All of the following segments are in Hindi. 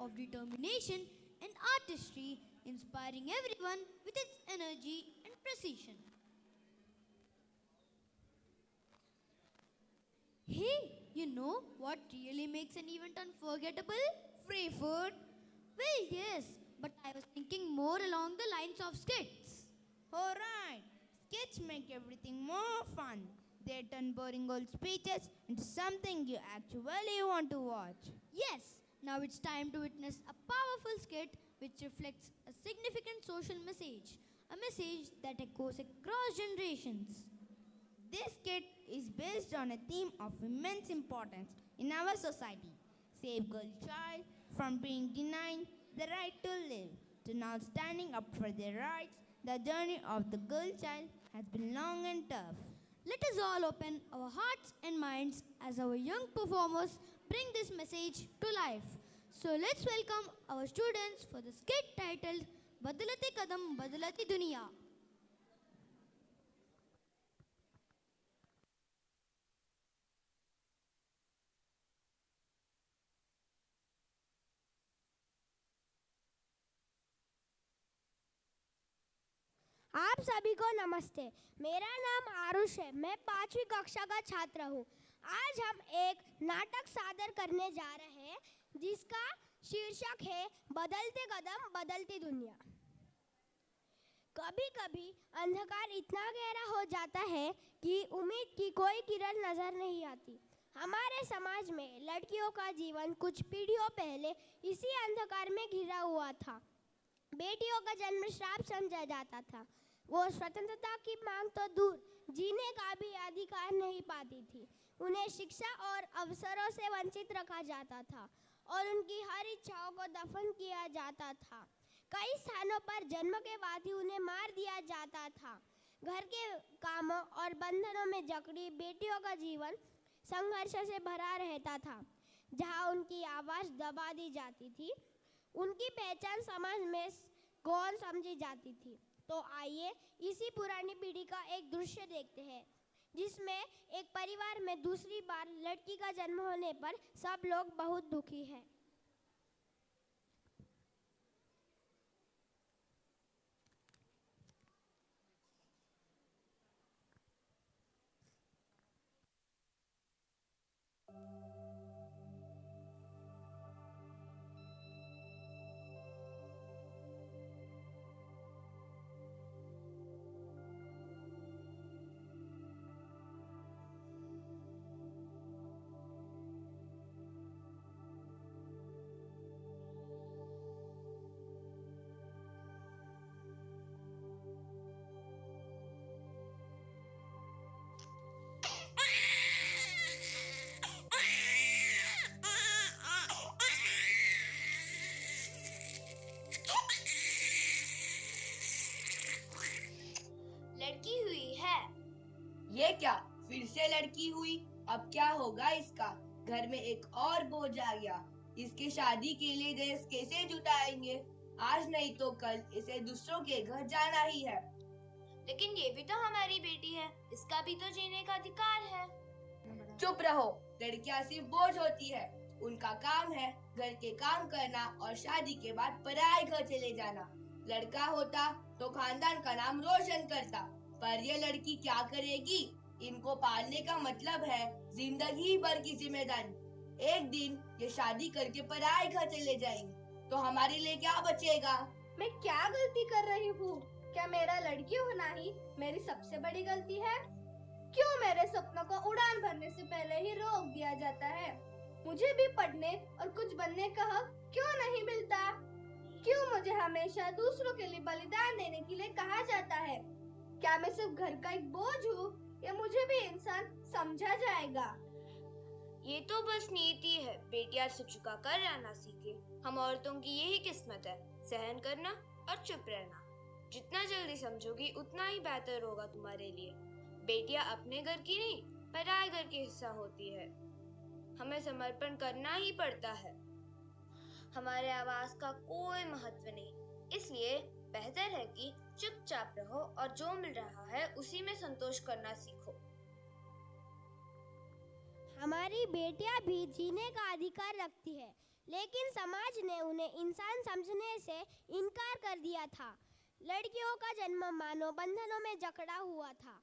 of determination and artistry, inspiring everyone with its energy and precision. Hey, you know what really makes an event unforgettable? Free food. Well, yes, but I was thinking more along the lines of skits. Alright, skits make everything more fun. They turn boring old speeches into something you actually want to watch. Yes, now it's time to witness a powerful skit which reflects a significant social message, a message that echoes across generations. This skit is based on a theme of immense importance in our society. Save girl child from being denied the right to live, to now standing up for their rights. The journey of the girl child has been long and tough. Let us all open our hearts and minds as our young performers bring this message to life. So let's welcome our students for the skit titled Badalate Kadam Badalati Duniya. आप सभी को नमस्ते। मेरा नाम आरुष है। मैं 5वीं कक्षा का छात्र हूँ। आज हम एक नाटक सादर करने जा रहे हैं जिसका शीर्षक है बदलते कदम बदलती दुनिया। कभी कभी अंधकार इतना गहरा हो जाता है कि उम्मीद की कोई किरण नजर नहीं आती। हमारे समाज में लड़कियों का जीवन कुछ पीढ़ियों पहले इसी अंधकार में घिरा हुआ था। बेटियों का जन्म श्राप समझा जाता था। वो स्वतंत्रता की मांग तो दूर, जीने का भी अधिकार नहीं पाती थी। उन्हें शिक्षा और अवसरों से वंचित रखा जाता था और उनकी हर इच्छाओं को दफन किया जाता था। कई स्थानों पर जन्म के बाद ही उन्हें मार दिया जाता था। घर के कामों और बंधनों में जकड़ी बेटियों का जीवन संघर्ष से भरा रहता था। जहाँ उनकी आवाज़ दबा दी जाती थी, उनकी पहचान समाज में कौन समझी जाती थी। तो आइए इसी पुरानी पीढ़ी का एक दृश्य देखते हैं जिसमें एक परिवार में दूसरी बार लड़की का जन्म होने पर सब लोग बहुत दुखी हैं। लड़की हुई है। ये क्या फिर से लड़की हुई? अब क्या होगा इसका? घर में एक और बोझ आ गया। इसकी शादी के लिए दहेज कैसे जुटाएंगे? आज नहीं तो कल इसे दूसरों के घर जाना ही है। लेकिन ये भी तो हमारी बेटी है, इसका भी तो जीने का अधिकार है। चुप रहो। लड़कियां सिर्फ बोझ होती है। उनका काम है घर के काम करना और शादी के बाद पराए घर चले जाना। लड़का होता तो खानदान का नाम रोशन करता, पर ये लड़की क्या करेगी? इनको पालने का मतलब है जिंदगी भर की जिम्मेदारी। एक दिन ये शादी करके पराए घर चले जाएंगे तो हमारे लिए क्या बचेगा? मैं क्या गलती कर रही हूँ? क्या मेरा लड़की होना ही मेरी सबसे बड़ी गलती है? क्यों मेरे सपनों को उड़ान भरने से पहले ही रोक दिया जाता है? मुझे भी पढ़ने और कुछ बनने का हक क्यों नहीं मिलता? क्यों मुझे हमेशा दूसरों के लिए बलिदान देने के लिए कहा जाता है? क्या मैं सिर्फ घर का एक बोझ हूँ या मुझे भी इंसान समझा जाएगा? ये तो बस नीति है, बेटियां सिर झुका कर रहना सीखे। हम औरतों की यही किस्मत है, सहन करना और चुप रहना। जितना जल्दी समझोगी उतना ही बेहतर होगा तुम्हारे लिए। बेटियां अपने घर की नहीं, पराए घर की हिस्सा होती है। हमें समर्पण करना ही पड़ता है। हमारे आवाज का कोई महत्व नहीं, इसलिए बेहतर है कि चुपचाप रहो और जो मिल रहा है उसी में संतोष करना सीखो। हमारी बेटियां भी जीने का अधिकार रखती है। लेकिन समाज ने उन्हें इंसान समझने से इनकार कर दिया था। लड़कियों का जन्म मानव बंधनों में जकड़ा हुआ था।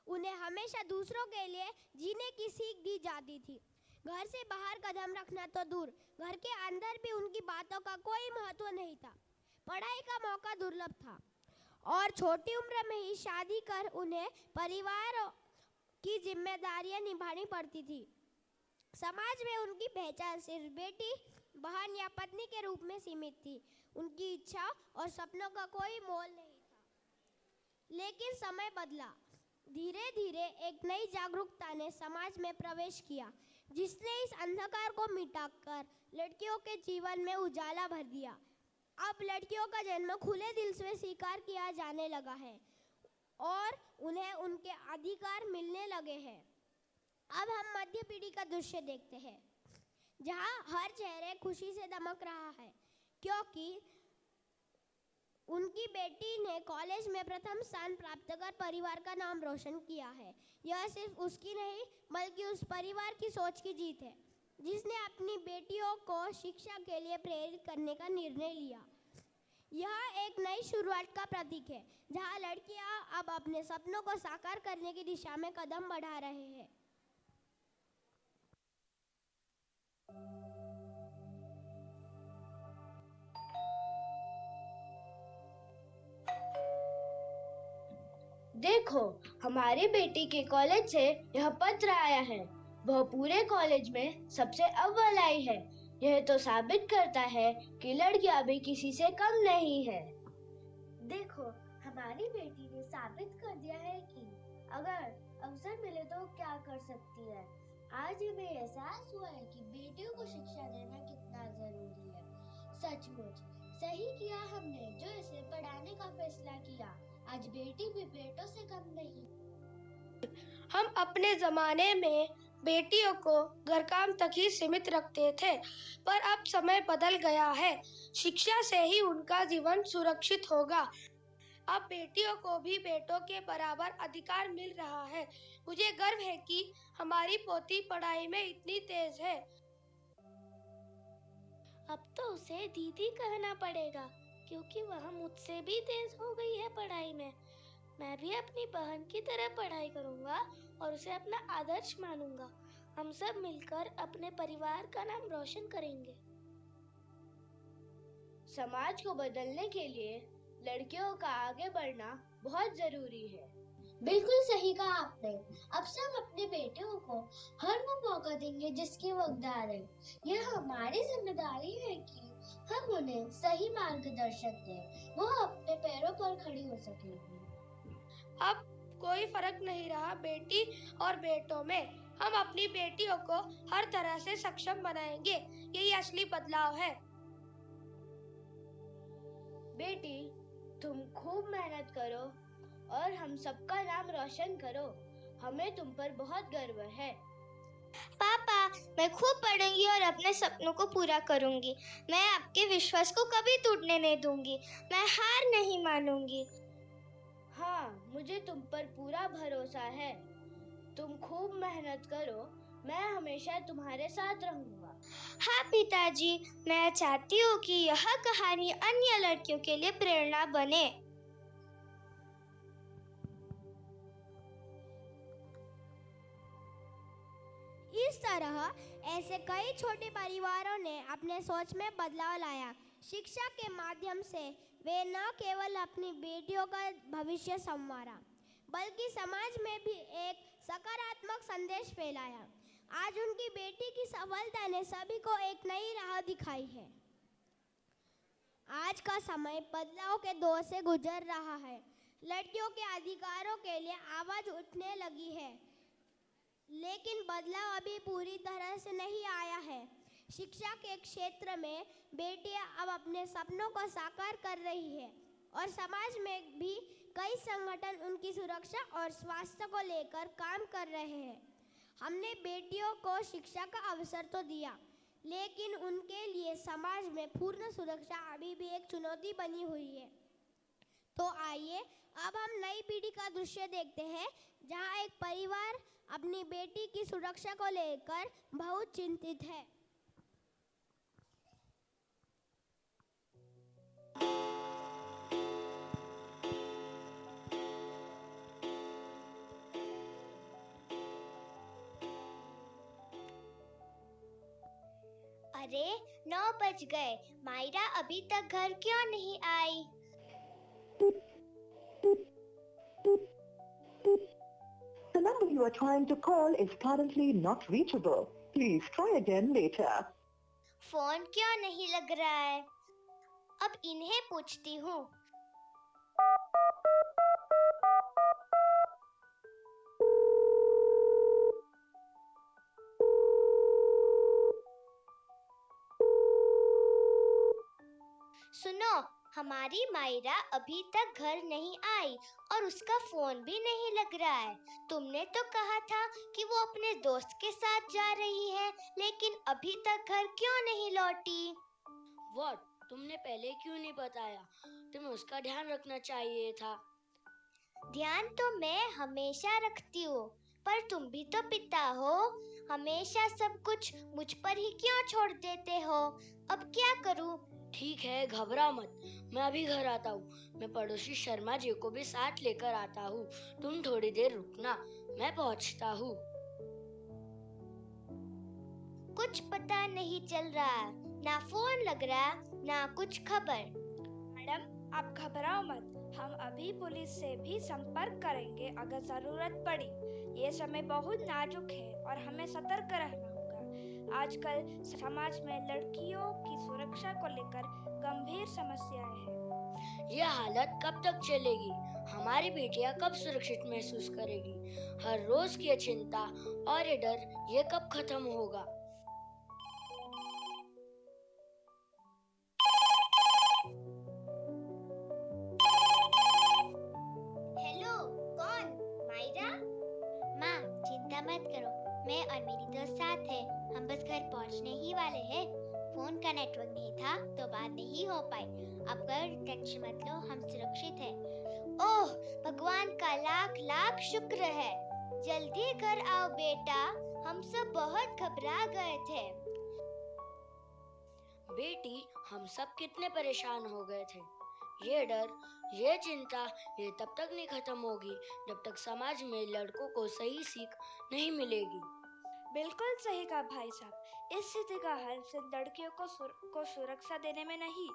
उन्हें हमेशा दूसरों के लिए जीने की सीख दी जाती थी। घर से बाहर कदम रखना तो दूर, घर के अंदर भी उनकी बातों का कोई महत्व नहीं था। पढ़ाई का मौका दुर्लभ था और छोटी उम्र में ही शादी कर उन्हें परिवार की जिम्मेदारियां निभानी पड़ती थी। समाज में उनकी पहचान सिर्फ बेटी, बहन या पत्नी के रूप में सीमित थी। उनकी इच्छा और सपनों का कोई मोल नहीं था। लेकिन समय बदला। धीरे धीरे एक नई जागरूकता ने समाज में प्रवेश किया, जिसने इस अंधकार को मिटाकर लड़कियों के जीवन में उजाला भर दिया। अब लड़कियों का जन्म खुले दिल से स्वीकार किया जाने लगा है और उन्हें उनके अधिकार मिलने लगे हैं। अब हम मध्य पीढ़ी का दृश्य देखते हैं, जहां हर चेहरे खुशी से दमक रहा है, क्योंकि उनकी बेटी ने कॉलेज में प्रथम स्थान प्राप्त कर परिवार का नाम रोशन किया है। यह सिर्फ उसकी नहीं, बल्कि उस परिवार की सोच की जीत है, जिसने अपनी बेटियों को शिक्षा के लिए प्रेरित करने का निर्णय लिया। यह एक नई शुरुआत का प्रतीक है, जहां लड़कियां अब अपने सपनों को साकार करने की दिशा में कदम बढ़ा रहे हैं। देखो, हमारी बेटी के कॉलेज से यह पत्र आया है। वह पूरे कॉलेज में सबसे अव्वल आई है। यह तो साबित करता है कि लड़कियां भी किसी से कम नहीं है। देखो, हमारी बेटी ने साबित कर दिया है कि अगर अवसर मिले तो क्या कर सकती है। आज हमें एहसास हुआ है कि बेटियों को शिक्षा देना कितना जरूरी है। सचमुच सही किया हमने जो इसे पढ़ाने का फैसला किया। आज बेटी भी बेटों से कम नहीं। हम अपने जमाने में बेटियों को घर काम तक ही सीमित रखते थे, पर अब समय बदल गया है। शिक्षा से ही उनका जीवन सुरक्षित होगा। अब बेटियों को भी बेटों के बराबर अधिकार मिल रहा है। मुझे गर्व है कि हमारी पोती पढ़ाई में इतनी तेज है। अब तो उसे दीदी कहना पड़ेगा, क्योंकि वह मुझसे भी तेज हो गई है पढ़ाई में। मैं भी अपनी बहन की तरह पढ़ाई करूंगा और उसे अपना आदर्श मानूंगा। हम सब मिलकर अपने परिवार का नाम रोशन करेंगे। समाज को बदलने के लिए लड़कियों का आगे बढ़ना बहुत जरूरी है। बिल्कुल सही कहा आपने। अब से हम अपनी बेटियों को हर वो मौका देंगे जिसकी वो हकदार है। यह हमारी जिम्मेदारी है कि हम उन्हें सही मार्गदर्शन दें। वो अपने पैरों पर खड़ी हो सकेंगी। अब कोई फर्क नहीं रहा बेटी और बेटों में। हम अपनी बेटियों को हर तरह से सक्षम बनाएंगे। यही असली बदलाव है। बेटी, तुम खूब मेहनत करो और हम सबका नाम रोशन करो। हमें तुम पर बहुत गर्व है। पापा, मैं खूब पढ़ूंगी और अपने सपनों को पूरा करूंगी। मैं आपके विश्वास को कभी टूटने नहीं दूंगी। मैं हार नहीं मानूंगी। हाँ, मुझे तुम पर पूरा भरोसा है। तुम खूब मेहनत करो। मैं हमेशा तुम्हारे साथ रहूंगा। हाँ पिताजी, मैं चाहती हूँ कि यह कहानी अन्य लड़कियों के लिए प्रेरणा बने। इस तरह ऐसे कई छोटे परिवारों ने अपने सोच में बदलाव लाया। शिक्षा के माध्यम से वे न केवल अपनी बेटियों का भविष्य संवारा, बल्कि समाज में भी एक सकारात्मक संदेश फैलाया। आज उनकी बेटी की सफलता ने सभी को एक नई राह दिखाई है। आज का समय बदलाव के दौर से गुजर रहा है। लड़कियों के अधिकारों के लिए आवाज उठने लगी है, लेकिन बदलाव अभी पूरी तरह से नहीं आया है। शिक्षा के क्षेत्र में बेटियां अब अपने सपनों को साकार कर रही है और समाज में भी कई संगठन उनकी सुरक्षा और स्वास्थ्य को लेकर काम कर रहे हैं। हमने बेटियों को शिक्षा का अवसर तो दिया, लेकिन उनके लिए समाज में पूर्ण सुरक्षा अभी भी एक चुनौती बनी हुई है। तो आइए अब हम नई पीढ़ी का दृश्य देखते हैं, जहां एक परिवार अपनी बेटी की सुरक्षा को लेकर बहुत चिंतित है। अरे 9 बज गए, मायरा अभी तक घर क्यों नहीं आई? The number you are trying to call is currently not reachable. Please try again later. Phone क्यों नहीं लग रहा है? अब इन्हें पूछती हूँ। सुनो, हमारी मायरा अभी तक घर नहीं आई और उसका फोन भी नहीं लग रहा है। तुमने तो कहा था कि वो अपने दोस्त के साथ जा रही है, लेकिन अभी तक घर क्यों नहीं लौटी? व्हाट? तुमने पहले क्यों नहीं बताया? तुम्हें उसका ध्यान रखना चाहिए था। ध्यान तो मैं हमेशा रखती हूँ, पर तुम भी तो पिता हो, हमेशा सब कुछ मुझ पर ही क्यों छोड़ देते हो? अब क्या करूँ? ठीक है, घबरा मत, मैं अभी घर आता हूँ। मैं पड़ोसी शर्मा जी को भी साथ लेकर आता हूँ। तुम थोड़ी देर रुकना, मैं पहुँचता हूँ। कुछ पता नहीं चल रहा, ना फोन लग रहा, ना कुछ खबर। मैडम, आप घबराओ मत, हम अभी पुलिस से भी संपर्क करेंगे अगर जरूरत पड़ी। ये समय बहुत नाजुक है और हमें सतर्क रहना होगा। आजकल समाज में लड़कियों की सुरक्षा को लेकर गंभीर समस्याएं हैं। ये हालत कब तक चलेगी? हमारी बेटियां कब सुरक्षित महसूस करेगी? हर रोज की ये चिंता और ये डर, ये कब खत्म होगा? हेलो, कौन? मायरा? माँ, चिंता मत करो, मैं और मेरी दोस्त साथ है। हम बस घर पहुँचने ही वाले हैं। फोन का नेटवर्क नहीं था तो बात नहीं हो पाई। अब टेंशन मत लो, हम सुरक्षित हैं। ओह, भगवान का लाख लाख शुक्र है। जल्दी घर आओ बेटा, हम सब बहुत घबरा गए थे। बेटी, हम सब कितने परेशान हो गए थे। ये डर, ये चिंता, ये तब तक नहीं खत्म होगी जब तक समाज में लड़कों को सही सीख नहीं मिलेगी। बिल्कुल सही कहा भाई साहब। इस स्थिति का हल सिर्फ लड़कियों को सुरक्षा देने में नहीं,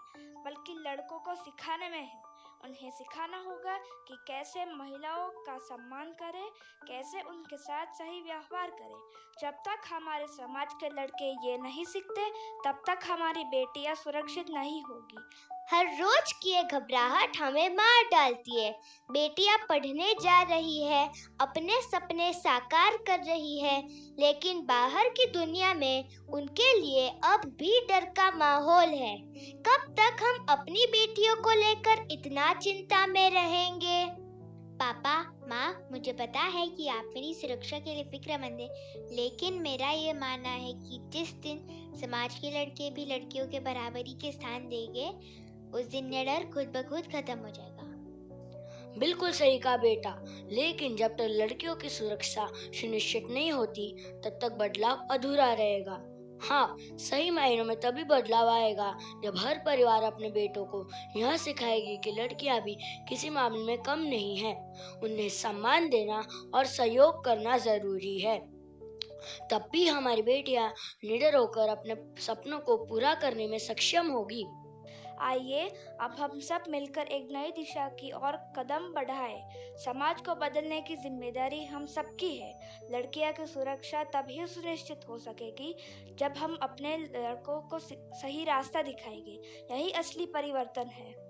बल्कि लड़कों को सिखाने में है। उन्हें सिखाना होगा कि कैसे महिलाओं का सम्मान करें, कैसे उनके साथ सही व्यवहार करें। जब तक हमारे समाज के लड़के ये नहीं सीखते, तब तक हमारी बेटियां सुरक्षित नहीं होगी। हर रोज की ये घबराहट हमें मार डालती है। बेटियां पढ़ने जा रही है, अपने सपने साकार कर रही है, लेकिन बाहर की दुनिया में उनके लिए अब भी डर का माहौल है। कब तक हम अपनी बेटियों को लेकर इतना चिंता में रहेंगे? पापा, माँ, मुझे पता है कि आप मेरी सुरक्षा के लिए फिक्रमंद हैं, लेकिन मेरा ये मानना है कि जिस दिन समाज के लड़के भी लड़कियों के बराबरी के स्थान देंगे, उस दिन ये डर खुद ब खुद खत्म हो जाएगा। बिल्कुल सही कहा बेटा, लेकिन जब तक लड़कियों की सुरक्षा सुनिश्चित नहीं होती, तब तक बदलाव अधूरा रहेगा। हाँ, सही मायनों में तभी बदलाव आएगा जब हर परिवार अपने बेटों को यह सिखाएगी कि लड़कियां भी किसी मामले में कम नहीं हैं। उन्हें सम्मान देना और सहयोग करना जरूरी है। तब भी हमारी बेटियां निडर होकर अपने सपनों को पूरा करने में सक्षम होगी। आइए अब हम सब मिलकर एक नई दिशा की ओर कदम बढ़ाएं। समाज को बदलने की जिम्मेदारी हम सबकी है। लड़कियों की सुरक्षा तभी सुनिश्चित हो सकेगी जब हम अपने लड़कों को सही रास्ता दिखाएंगे। यही असली परिवर्तन है।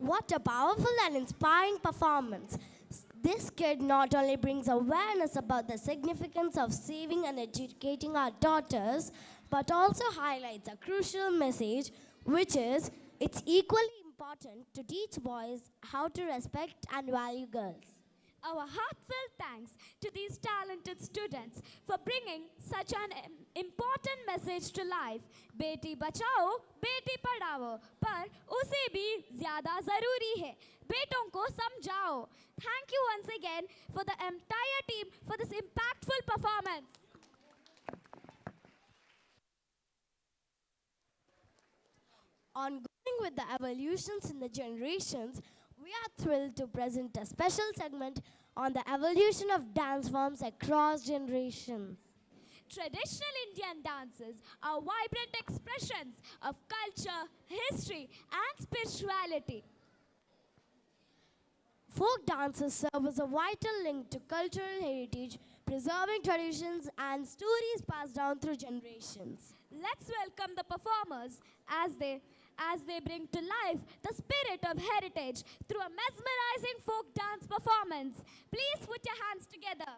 What a powerful and inspiring performance. This kid not only brings awareness about the significance of saving and educating our daughters, but also highlights a crucial message, which is it's equally important to teach boys how to respect and value girls. Our heartfelt thanks to these talented students for bringing such an important message to life. Beti Bachao, Beti Padhao, पर उसे भी ज़्यादा ज़रूरी है बेटों को समझाओ. Thank you once again for the entire team for this impactful performance. Ongoing With the evolutions in the generations, we are thrilled to present a special segment on the evolution of dance forms across generations. Traditional Indian dances are vibrant expressions of culture, history, and spirituality. Folk dances serve as a vital link to cultural heritage, preserving traditions and stories passed down through generations. Let's welcome the performers as they bring to life the spirit of heritage through a mesmerizing folk dance performance. Please put your hands together.